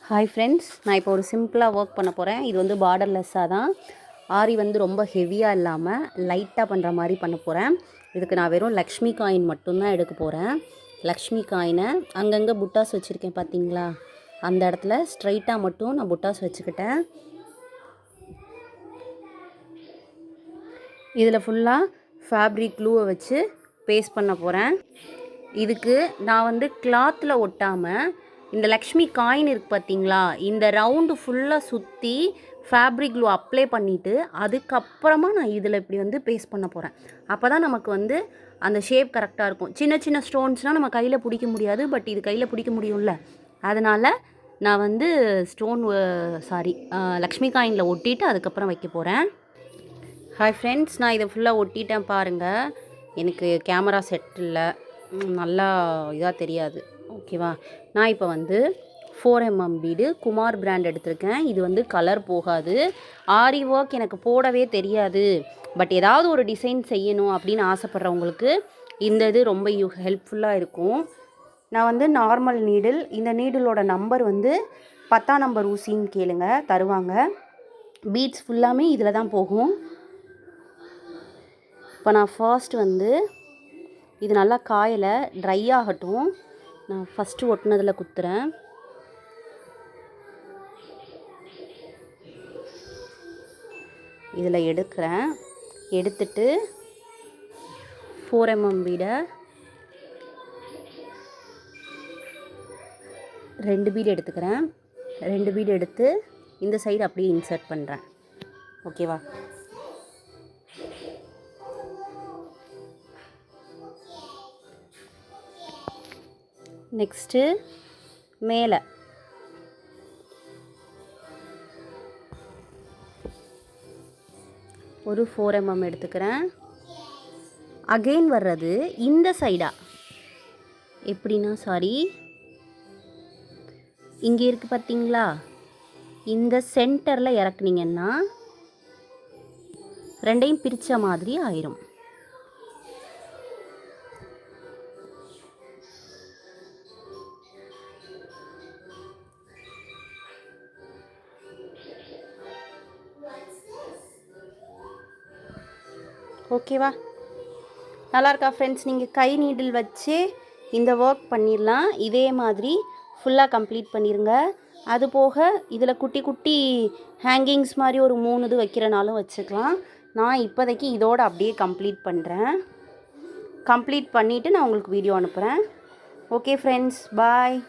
Hi friends, நான் இப்போ ஒரு சிம்பிளாக ஒர்க் பண்ண போகிறேன். இது வந்து பார்டர்லெஸ்ஸாக தான். ஆரி வந்து ரொம்ப ஹெவியாக இல்லாமல் லைட்டாக பண்ணுற மாதிரி பண்ண போகிறேன். இதுக்கு நான் வெறும் லக்ஷ்மி காயின் மட்டும்தான் எடுக்க போகிறேன். லக்ஷ்மி காயினை அங்கங்கே புட்டாஸ் வச்சுருக்கேன் பார்த்தீங்களா, அந்த இடத்துல ஸ்ட்ரைட்டாக மட்டும் நான் புட்டாஸ் வச்சுக்கிட்டேன். இதில் ஃபுல்லாக ஃபேப்ரிக் க்ளூவை வச்சு பேஸ்ட் பண்ண போகிறேன். இதுக்கு நான் வந்து கிளாத்தில் ஒட்டாமல் இந்த லக்ஷ்மி காயின் இருக்குது பார்த்தீங்களா, இந்த ரவுண்டு ஃபுல்லாக சுற்றி ஃபேப்ரிக் க்ளூ அப்ளை பண்ணிவிட்டு அதுக்கப்புறமா நான் இதில் இப்படி வந்து பேஸ்ட் பண்ண போகிறேன். அப்போ தான் நமக்கு வந்து அந்த ஷேப் கரெக்டாக இருக்கும். சின்ன சின்ன ஸ்டோன்ஸ்னால் நம்ம கையில் பிடிக்க முடியாது, பட் இது கையில் பிடிக்க முடியும்ல. அதனால் நான் வந்து லக்ஷ்மி காயினில் ஒட்டிட்டு அதுக்கப்புறம் வைக்க போகிறேன். ஹாய் ஃப்ரெண்ட்ஸ், நான் இதை ஃபுல்லாக ஒட்டிட்டேன் பாருங்கள். எனக்கு கேமரா செட் இல்லை, நல்லா இதாக தெரியாது, ஓகேவா. நான் இப்போ வந்து 4mm பீடு குமார் பிராண்ட் எடுத்திருக்கேன். இது வந்து கலர் போகாது. ஆரி ஒர்க் எனக்கு போடவே தெரியாது, பட் ஏதாவது ஒரு டிசைன் செய்யணும் அப்படின்னு ஆசைப்பட்றவங்களுக்கு இந்த இது ரொம்ப ஹெல்ப்ஃபுல்லாக இருக்கும். நான் வந்து நார்மல் நீடில், இந்த நீடிலோட நம்பர் வந்து 10ஆம் நம்பர் ஊசின்னு கேளுங்க, தருவாங்க. பீட்ஸ் ஃபுல்லாமே இதில் தான் போகும். இப்போ நான் ஃபர்ஸ்ட் வந்து இது நல்லா காயலை, ட்ரை ஆகட்டும். நான் ஃபஸ்ட்டு ஒட்டினதில் குத்துறேன். இதில் எடுத்துட்டு 4mm பீடை 2 பீடு எடுத்துக்கிறேன். 2 பீடு எடுத்து இந்த சைடு அப்படியே இன்சர்ட் பண்ணுறேன், ஓகேவா. நெக்ஸ்ட்டு மேலே ஒரு 4mm எடுத்துக்கிறேன். அகெயின் வர்றது இந்த சைடா, எப்படின்னா இங்கே இருக்குது பார்த்தீங்களா, இந்த சென்டரில் இறக்குனீங்கன்னா ரெண்டையும் பிரித்த மாதிரி ஆயிரும். ஓகேவா, நல்லா இருக்கா ஃப்ரெண்ட்ஸ். நீங்கள் கை நீடில் வச்சு இந்த ஒர்க் பண்ணிடலாம். இதே மாதிரி ஃபுல்லாக கம்ப்ளீட் பண்ணிடுங்க. அது போக இதில் குட்டி குட்டி ஹேங்கிங்ஸ் மாதிரி ஒரு 3 இது வைக்கிறனாலும் வச்சுக்கலாம். நான் இப்போதைக்கு இதோடு அப்படியே கம்ப்ளீட் பண்ணுறேன். கம்ப்ளீட் பண்ணிவிட்டு நான் உங்களுக்கு வீடியோ அனுப்புகிறேன். ஓகே ஃப்ரெண்ட்ஸ், பாய்.